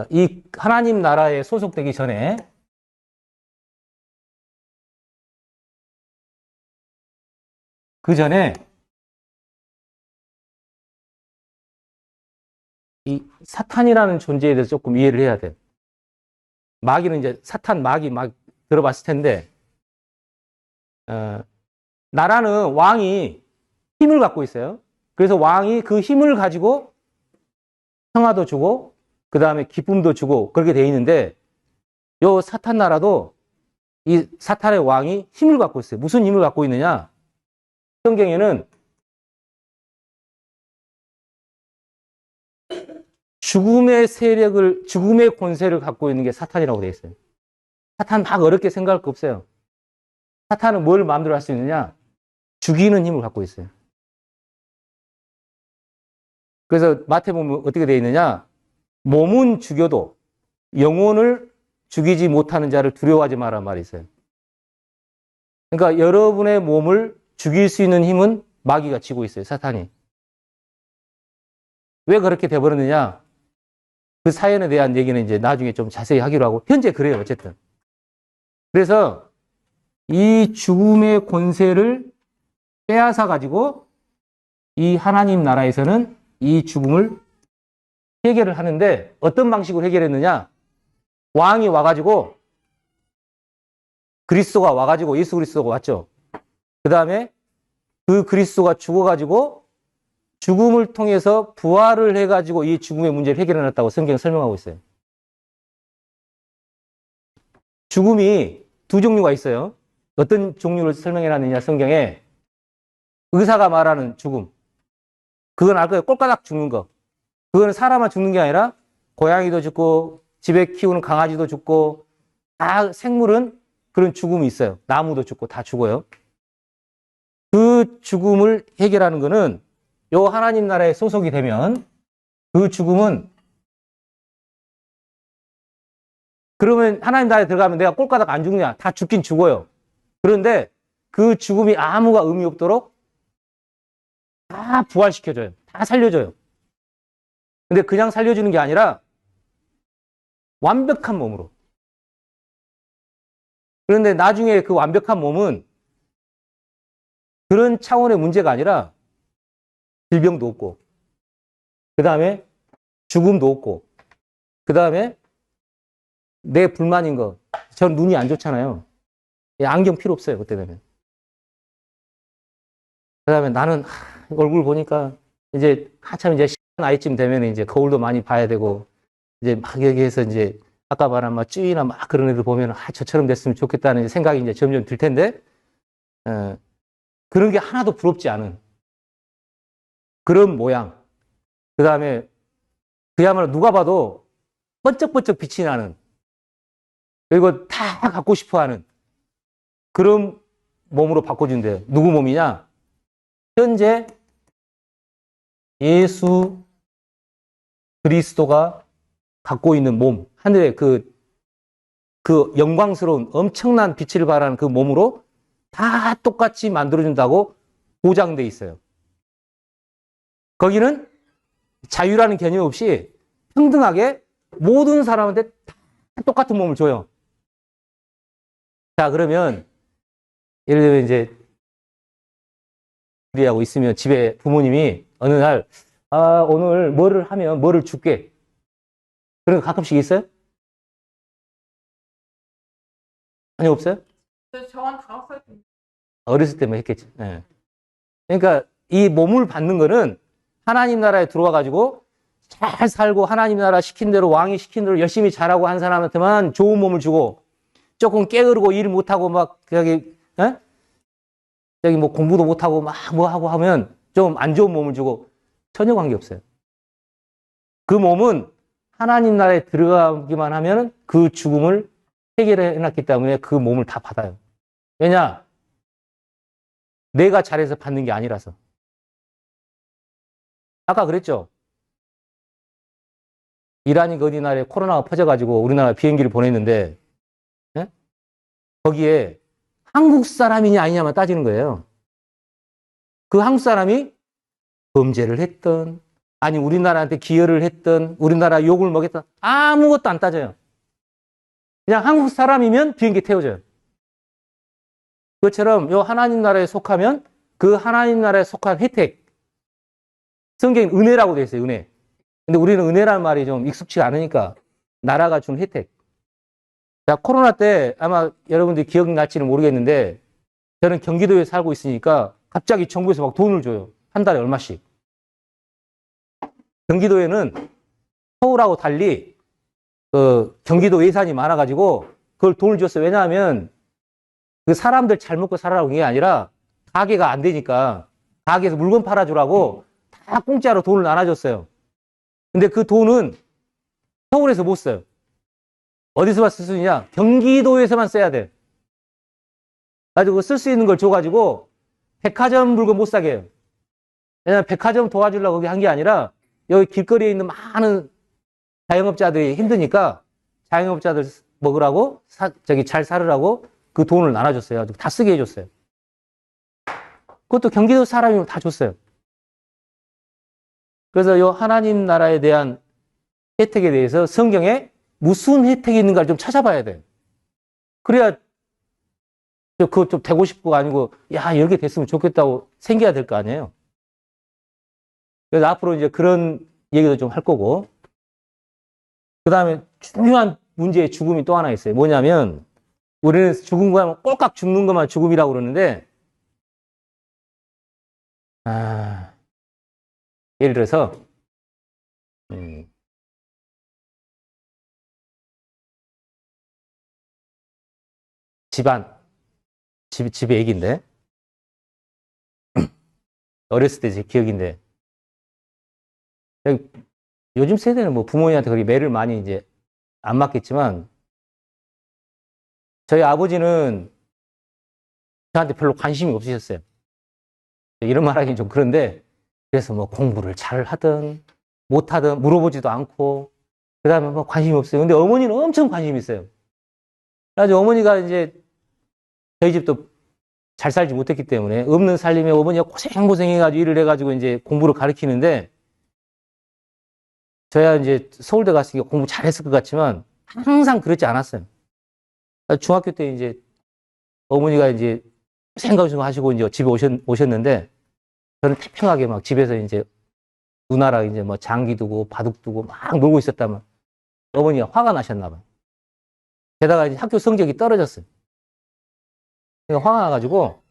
이 하나님 나라에 소속되기 전에 그 전에 이 사탄이라는 존재에 대해서 조금 이해를 해야 돼요. 마귀는 이제 사탄, 마귀 막 들어봤을 텐데 나라는 왕이 힘을 갖고 있어요. 그래서 왕이 그 힘을 가지고 평화도 주고 그 다음에 기쁨도 주고 그렇게 돼 있는데 요 사탄 나라도 이 사탄의 왕이 힘을 갖고 있어요. 무슨 힘을 갖고 있느냐? 성경에는 죽음의 세력을, 죽음의 권세를 갖고 있는 게 사탄이라고 되어 있어요. 사탄 막 어렵게 생각할 거 없어요. 사탄은 뭘 마음대로 할 수 있느냐? 죽이는 힘을 갖고 있어요. 그래서 마태복음 어떻게 되어 있느냐? 몸은 죽여도 영혼을 죽이지 못하는 자를 두려워하지 마라는 말이 있어요. 그러니까 여러분의 몸을 죽일 수 있는 힘은 마귀가 쥐고 있어요. 사탄이. 왜 그렇게 돼버렸느냐? 그 사연에 대한 얘기는 이제 나중에 좀 자세히 하기로 하고 현재 그래요. 어쨌든. 그래서 이 죽음의 권세를 빼앗아 가지고 이 하나님 나라에서는 이 죽음을 해결을 하는데 어떤 방식으로 해결했느냐? 왕이 와가지고 그리스도가 와가지고 예수 그리스도가 왔죠. 그 다음에 그 그리스도가 죽어가지고 죽음을 통해서 부활을 해가지고 이 죽음의 문제를 해결해놨다고 성경이 설명하고 있어요. 죽음이 두 종류가 있어요. 어떤 종류를 설명해놨느냐 성경에 의사가 말하는 죽음. 그건 알 거예요. 꼴까닥 죽는 거. 그거는 사람만 죽는 게 아니라 고양이도 죽고 집에 키우는 강아지도 죽고 다 생물은 그런 죽음이 있어요. 나무도 죽고 다 죽어요. 그 죽음을 해결하는 거는 요 하나님 나라에 소속이 되면 그 죽음은 그러면 하나님 나라에 들어가면 내가 꼴까닥 안 죽냐? 다 죽긴 죽어요. 그런데 그 죽음이 아무가 의미 없도록 다 부활시켜줘요. 다 살려줘요. 근데 그냥 살려주는 게 아니라 완벽한 몸으로. 그런데 나중에 그 완벽한 몸은 그런 차원의 문제가 아니라 질병도 없고, 그 다음에 죽음도 없고, 그 다음에 내 불만인 거. 전 눈이 안 좋잖아요. 안경 필요 없어요, 그때 되면. 그 다음에 나는 얼굴 보니까 이제 한참 이제 나이쯤 되면 이제 거울도 많이 봐야 되고, 이제 막 여기에서 이제 아까 말한 막 쭈이나 막 그런 애들 보면 저처럼 됐으면 좋겠다는 생각이 이제 점점 들 텐데, 그런 게 하나도 부럽지 않은 그런 모양. 그 다음에 그야말로 누가 봐도 번쩍번쩍 빛이 나는, 그리고 다 갖고 싶어 하는 그런 몸으로 바꿔준대요. 누구 몸이냐? 현재 예수 그리스도가 갖고 있는 몸, 하늘의 그 영광스러운 엄청난 빛을 발하는 그 몸으로 다 똑같이 만들어준다고 보장돼 있어요. 거기는 자유라는 개념 없이 평등하게 모든 사람한테 다 똑같은 몸을 줘요. 자, 그러면 예를 들면 이제 우리하고 있으면 집에 부모님이 어느 날 오늘 뭐를 하면 뭐를 줄게. 그런 거 가끔씩 있어요? 아니, 없어요? 저한 5살 때. 어렸을 때만 했겠지. 예. 그러니까 이 몸을 받는 거는 하나님 나라에 들어와가지고 잘 살고 하나님 나라 시킨 대로 왕이 시킨 대로 열심히 잘하고 한 사람한테만 좋은 몸을 주고, 조금 게으르고 일 못하고 막 저기 뭐 공부도 못하고 막 뭐 하고 하면 좀 안 좋은 몸을 주고 전혀 관계없어요. 그 몸은 하나님 나라에 들어가기만 하면 그 죽음을 해결해 놨기 때문에 그 몸을 다 받아요. 왜냐? 내가 잘해서 받는 게 아니라서. 아까 그랬죠? 이란이 어디 나라에 코로나가 퍼져가지고 우리나라 비행기를 보냈는데, 예? 거기에 한국 사람이냐 아니냐만 따지는 거예요. 그 한국 사람이 범죄를 했던, 아니 우리나라한테 기여를 했던, 우리나라 욕을 먹였던, 아무것도 안 따져요. 그냥 한국 사람이면 비행기 태워줘요. 그것처럼 요 하나님 나라에 속하면 그 하나님 나라에 속한 혜택, 성경에 은혜라고 되어 있어요. 은혜. 근데 우리는 은혜라는 말이 좀 익숙치가 않으니까 나라가 준 혜택. 자, 코로나 때 아마 여러분들이 기억날지는 모르겠는데, 저는 경기도에 살고 있으니까 갑자기 정부에서 막 돈을 줘요. 한 달에 얼마씩. 경기도에는 서울하고 달리 경기도 예산이 많아가지고 그걸 돈을 줬어요. 왜냐하면 그 사람들 잘 먹고 살아라고 게 아니라 가게가 안 되니까 가게에서 물건 팔아주라고 다 공짜로 돈을 나눠줬어요. 근데 그 돈은 서울에서 못 써요. 어디서만 쓸 수 있냐? 경기도에서만 써야 돼. 가지고 쓸 수 있는 걸 줘가지고 백화점 물건 못 사게 해요. 왜냐면 백화점 도와주려고 거기 한 게 아니라 여기 길거리에 있는 많은 자영업자들이 힘드니까 자영업자들 먹으라고 잘 살으라고 그 돈을 나눠줬어요. 다 쓰게 해줬어요. 그것도 경기도 사람이면 다 줬어요. 그래서 요 하나님 나라에 대한 혜택에 대해서 성경에 무슨 혜택이 있는가를 좀 찾아봐야 돼요. 그래야 그거 좀 되고 싶고가 아니고, 야, 이렇게 됐으면 좋겠다고 생겨야 될 거 아니에요. 그래서 앞으로 이제 그런 얘기도 좀 할 거고, 그 다음에 중요한 문제의 죽음이 또 하나 있어요. 뭐냐면, 우리는 죽은 거야, 꼴깍 죽는 것만 죽음이라고 그러는데, 예를 들어서, 집에 애기인데, 어렸을 때 제 기억인데, 요즘 세대는 뭐 부모님한테 그렇게 매를 많이 이제 안 맞겠지만, 저희 아버지는 저한테 별로 관심이 없으셨어요. 이런 말 하긴 좀 그런데, 그래서 뭐 공부를 잘 하든, 못하든 물어보지도 않고, 그 다음에 뭐 관심이 없어요. 근데 어머니는 엄청 관심이 있어요. 그래서 어머니가 이제 저희 집도 잘 살지 못했기 때문에 없는 살림에 어머니가 고생해가지고 일을 해가지고 이제 공부를 가르치는데, 저야 이제 서울대 갔으니까 공부 잘했을 것 같지만 항상 그렇지 않았어요. 중학교 때 이제 어머니가 이제 생각 좀 하시고 이제 집에 오셨는데 저는 태평하게 막 집에서 이제 누나랑 이제 뭐 장기 두고 바둑 두고 막 놀고 있었다면 어머니가 화가 나셨나 봐요. 게다가 이제 학교 성적이 떨어졌어요. 그러니까 화가 나가지고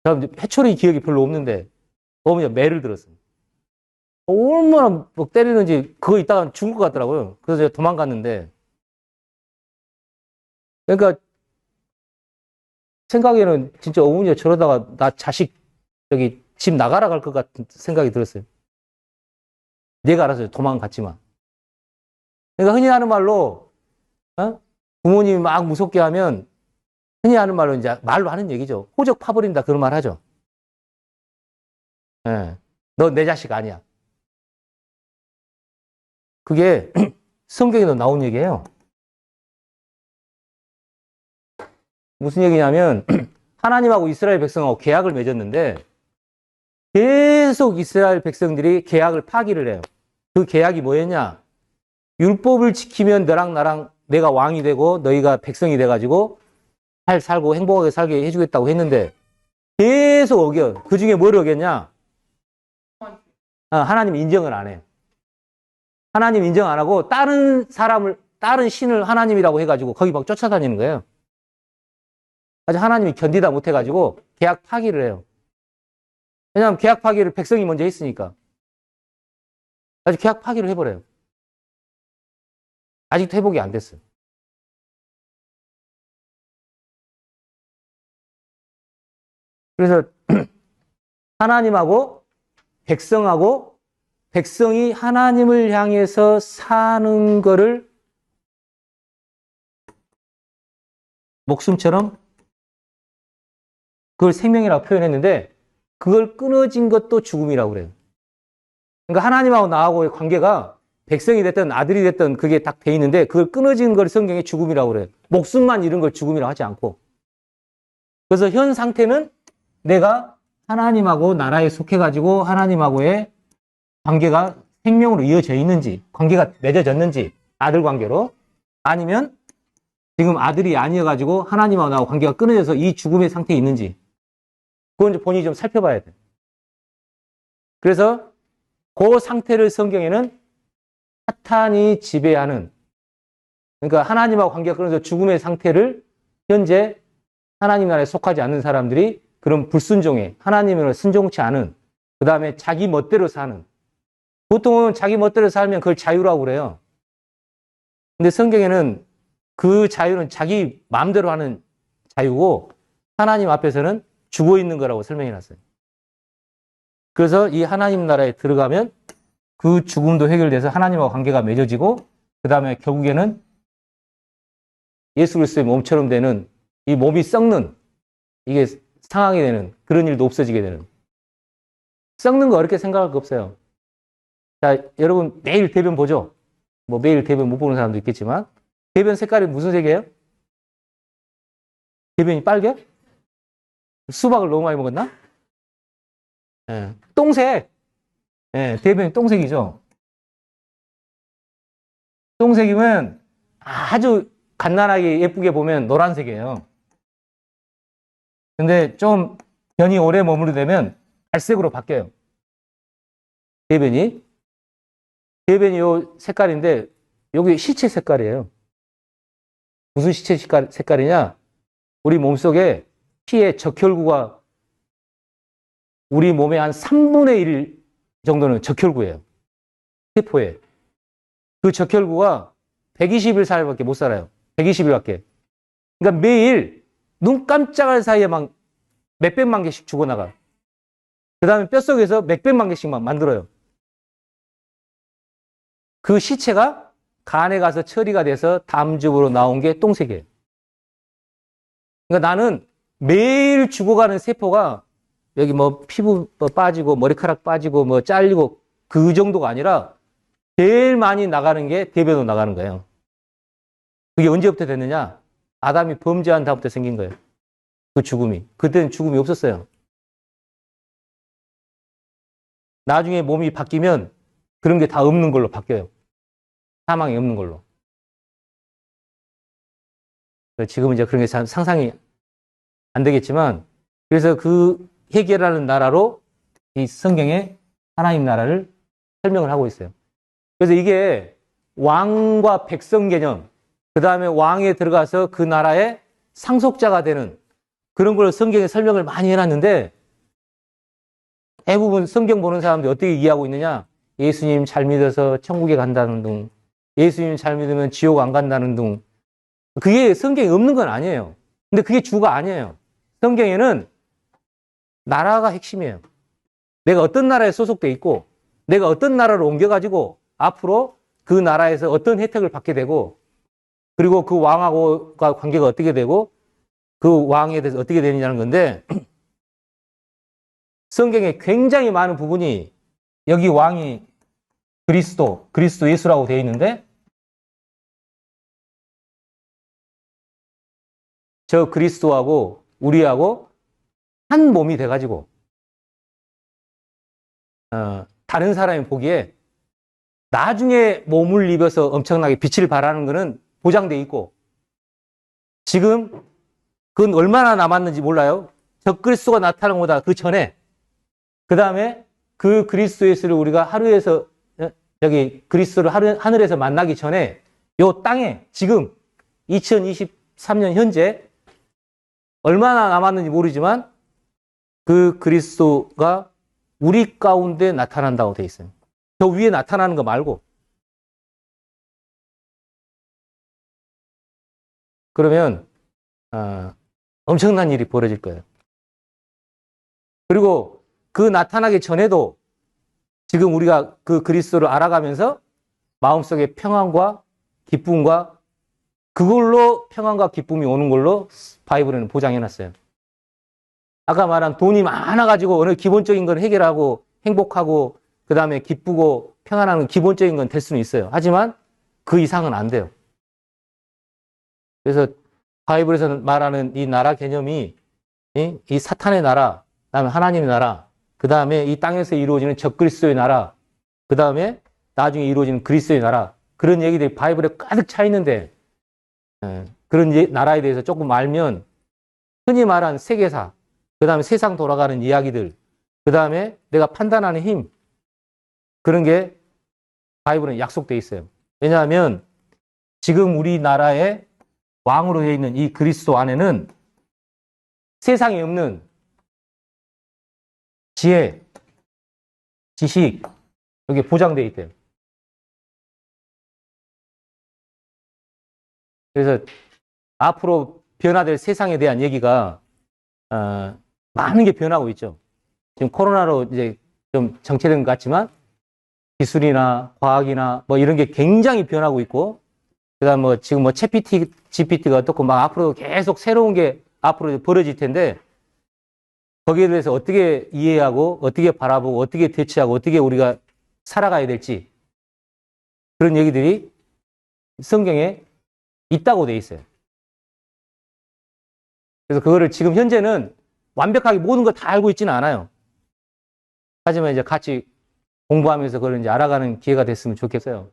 저는 이제 회초리 기억이 별로 없는데 어머니가 매를 들었어요. 얼마나 뭐 때리는지 그거 있다가 죽을 것 같더라고요. 그래서 제가 도망갔는데 그러니까 생각에는 진짜 어머니가 저러다가 나 자식 저기 집 나가라 갈 것 같은 생각이 들었어요. 내가 알아서 도망갔지만. 그러니까 흔히 하는 말로 부모님이 막 무섭게 하면 흔히 하는 말로 이제 말로 하는 얘기죠. 호적 파버린다 그런 말 하죠. 예. 너 내 자식 아니야. 그게 성경에도 나온 얘기예요. 무슨 얘기냐면 하나님하고 이스라엘 백성하고 계약을 맺었는데 계속 이스라엘 백성들이 계약을 파기를 해요. 그 계약이 뭐였냐? 율법을 지키면 너랑 나랑 내가 왕이 되고 너희가 백성이 돼가지고 잘 살고 행복하게 살게 해주겠다고 했는데 계속 어겨. 그 중에 뭘 어겼냐? 하나님 인정을 안 해요. 하나님 인정 안 하고 다른 신을 하나님이라고 해가지고 거기 막 쫓아다니는 거예요. 아주 하나님이 견디다 못해가지고 계약 파기를 해요. 왜냐하면 계약 파기를 백성이 먼저 했으니까. 아주 계약 파기를 해버려요. 아직도 회복이 안 됐어요. 그래서 하나님하고 백성하고 백성이 하나님을 향해서 사는 거를 목숨처럼 그걸 생명이라고 표현했는데 그걸 끊어진 것도 죽음이라고 그래요. 그러니까 하나님하고 나하고의 관계가 백성이 됐든 아들이 됐든 그게 딱 돼 있는데 그걸 끊어진 걸 성경에 죽음이라고 그래요. 목숨만 잃은 걸 죽음이라고 하지 않고. 그래서 현 상태는 내가 하나님하고 나라에 속해가지고 하나님하고의 관계가 생명으로 이어져 있는지, 관계가 맺어졌는지, 아들 관계로, 아니면 지금 아들이 아니어가지고 하나님하고 나하고 관계가 끊어져서 이 죽음의 상태에 있는지, 그건 이제 본인이 좀 살펴봐야 돼요. 그래서 그 상태를 성경에는 사탄이 지배하는, 그러니까 하나님하고 관계가 끊어져 죽음의 상태를 현재 하나님 나라에 속하지 않는 사람들이 그런 불순종에 하나님을 순종치 않은, 그 다음에 자기 멋대로 사는, 보통은 자기 멋대로 살면 그걸 자유라고 그래요. 근데 성경에는 그 자유는 자기 마음대로 하는 자유고 하나님 앞에서는 죽어 있는 거라고 설명해 놨어요. 그래서 이 하나님 나라에 들어가면 그 죽음도 해결돼서 하나님과 관계가 맺어지고 그 다음에 결국에는 예수 그리스도의 몸처럼 되는 이 몸이 썩는 이게 상황이 되는 그런 일도 없어지게 되는. 썩는 거 어렵게 생각할 거 없어요. 자, 여러분 매일 대변 보죠? 뭐 매일 대변 못 보는 사람도 있겠지만 대변 색깔이 무슨 색이에요? 대변이 빨개? 수박을 너무 많이 먹었나? 예, 똥색. 예, 대변이 똥색이죠. 똥색이면 아주 갓난하게 예쁘게 보면 노란색이에요. 근데 좀 변이 오래 머무르되면 갈색으로 바뀌어요. 대변이. 대변이 요 색깔인데 여기 시체 색깔이에요. 무슨 시체 색깔이냐? 우리 몸속에 피의 적혈구가 우리 몸의 한 3분의 1 정도는 적혈구예요. 세포에. 그 적혈구가 120일 못 살아요. 120일밖에. 그러니까 매일 눈 깜짝할 사이에 막 몇백만 개씩 죽어나가. 그 다음에 뼛속에서 몇백만 개씩 막 만들어요. 그 시체가 간에 가서 처리가 돼서 담즙으로 나온 게 똥색이에요. 그러니까 나는 매일 죽어가는 세포가 여기 뭐 피부 빠지고 머리카락 빠지고 뭐 잘리고 그 정도가 아니라 제일 많이 나가는 게 대변으로 나가는 거예요. 그게 언제부터 됐느냐? 아담이 범죄한 다음부터 생긴 거예요. 그 죽음이. 그때는 죽음이 없었어요. 나중에 몸이 바뀌면 그런 게 다 없는 걸로 바뀌어요. 사망이 없는 걸로. 지금은 이제 그런 게 상상이 안 되겠지만, 그래서 그 해결하는 나라로 이 성경에 하나님 나라를 설명을 하고 있어요. 그래서 이게 왕과 백성 개념, 그 다음에 왕에 들어가서 그 나라의 상속자가 되는 그런 걸 성경에 설명을 많이 해놨는데, 대부분 성경 보는 사람들이 어떻게 이해하고 있느냐? 예수님 잘 믿어서 천국에 간다는 둥, 예수님 잘 믿으면 지옥 안 간다는 둥. 그게 성경에 없는 건 아니에요. 근데 그게 주가 아니에요. 성경에는 나라가 핵심이에요. 내가 어떤 나라에 소속돼 있고, 내가 어떤 나라로 옮겨가지고 앞으로 그 나라에서 어떤 혜택을 받게 되고, 그리고 그 왕하고가 관계가 어떻게 되고, 그 왕에 대해서 어떻게 되느냐는 건데, 성경에 굉장히 많은 부분이 여기 왕이 그리스도 예수라고 되어 있는데, 저 그리스도하고 우리하고 한 몸이 돼가지고 다른 사람이 보기에 나중에 몸을 입어서 엄청나게 빛을 발하는 것은 보장돼 있고, 지금 그건 얼마나 남았는지 몰라요. 저 그리스도가 나타나는 것보다 그 전에, 그 다음에 그 그리스도 예수를 우리가 하루에서 여기 그리스도를 하늘에서 만나기 전에 요 땅에 지금 2023년 현재 얼마나 남았는지 모르지만 그 그리스도가 우리 가운데 나타난다고 돼 있어요. 저 위에 나타나는 거 말고. 그러면 엄청난 일이 벌어질 거예요. 그리고 그 나타나기 전에도 지금 우리가 그 그리스도를 알아가면서 마음속에 평안과 기쁨과 그걸로 평안과 기쁨이 오는 걸로 바이블에는 보장해놨어요. 아까 말한 돈이 많아가지고 어느 기본적인 걸 해결하고 행복하고 그 다음에 기쁘고 평안한 기본적인 건 될 수는 있어요. 하지만 그 이상은 안 돼요. 그래서 바이블에서 말하는 이 나라 개념이 이 사탄의 나라, 그 다음에 하나님의 나라, 그 다음에 이 땅에서 이루어지는 적그리스도의 나라, 그 다음에 나중에 이루어지는 그리스도의 나라, 그런 얘기들이 바이블에 가득 차 있는데, 그런 나라에 대해서 조금 알면 흔히 말하는 세계사, 그 다음에 세상 돌아가는 이야기들, 그 다음에 내가 판단하는 힘, 그런 게 바이블에 약속되어 있어요. 왜냐하면 지금 우리나라의 왕으로 되어 있는 이 그리스도 안에는 세상에 없는 지혜, 지식, 여기 보장되어 있대요. 그래서 앞으로 변화될 세상에 대한 얘기가 많은 게 변하고 있죠. 지금 코로나로 이제 좀 정체된 것 같지만 기술이나 과학이나 뭐 이런 게 굉장히 변하고 있고, 그다음 뭐 지금 뭐 GPT가 어떻고 막 앞으로 계속 새로운 게 앞으로 벌어질 텐데, 거기에 대해서 어떻게 이해하고 어떻게 바라보고 어떻게 대처하고 어떻게 우리가 살아가야 될지, 그런 얘기들이 성경에 있다고 돼 있어요. 그래서 그거를 지금 현재는 완벽하게 모든 걸 다 알고 있지는 않아요. 하지만 이제 같이 공부하면서 그걸 이제 알아가는 기회가 됐으면 좋겠어요.